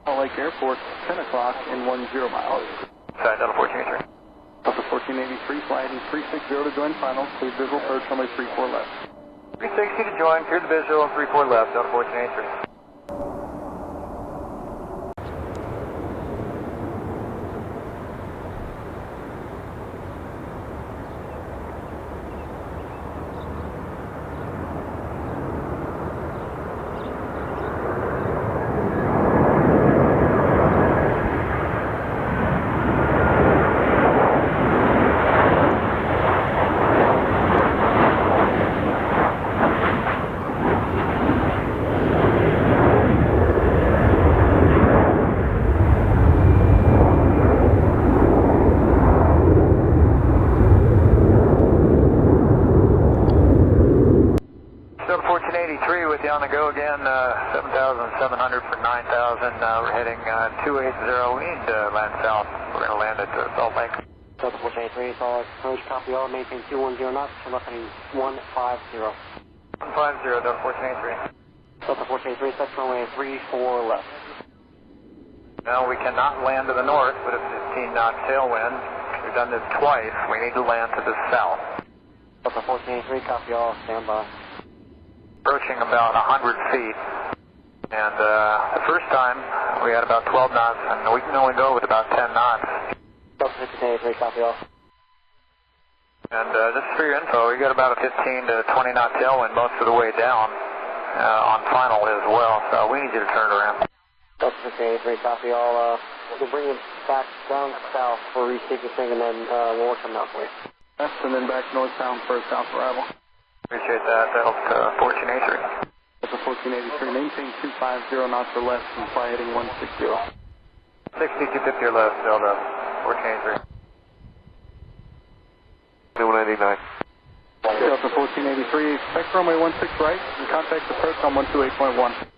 Salt Lake Airport, 10 o'clock and 10 miles. Side Delta 1483. Delta 1483, fly heading 360 to join final, clear visual, approach runway 34 left. 360 to join, clear the visual, 34 left, Delta 1483. Delta 1483 with you on the go again, 7,700 for 9,000. We're heading 280. We need to land south. We're going to land at Salt Lake. Delta 1483, solid approach, copy all, maintain 210 knots, turn left heading 150. 150, Delta 1483. Delta 1483, set runway 34 left. Now we cannot land to the north, but it's 15 knot tailwind. We've done this twice. We need to land to the south. Delta 1483, copy all, stand by. Approaching about 100 feet. And the first time we had about 12 knots, and we can only go with about 10 knots. Delta 1583, copy all. And just for your info, we got about a 15 to 20 knot tailwind most of the way down on final as well, so we need you to turn it around. Delta 1583, copy all. We'll bring you back down south for resequencing, and then we'll work them out for you. West and then back northbound for a south arrival. Appreciate that. Delta 1483. Delta 1483, maintain 250 knots or less and fly heading 160. 6250 or less, Delta 1483. 199. Delta 1483, expect runway 16 right and contact approach on 128.1.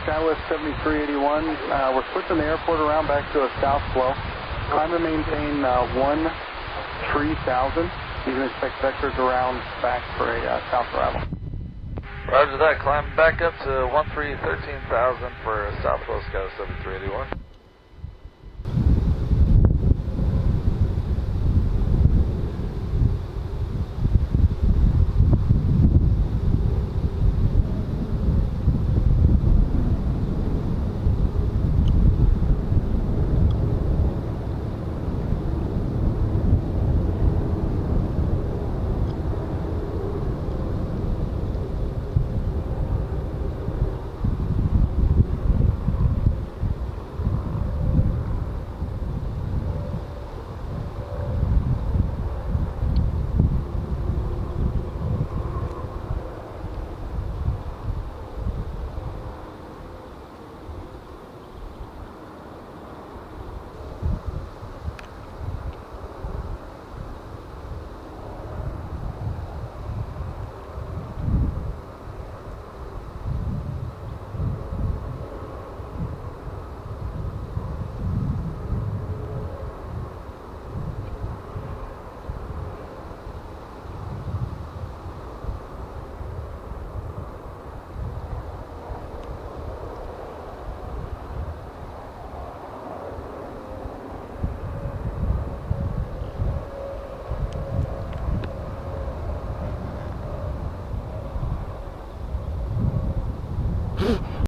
Skywest 7381, we're switching the airport around back to a south flow. Climb and maintain 13,000. You can expect vectors around back for a south arrival. Roger that, climb back up to 13,000 for Southwest Skywest 7381.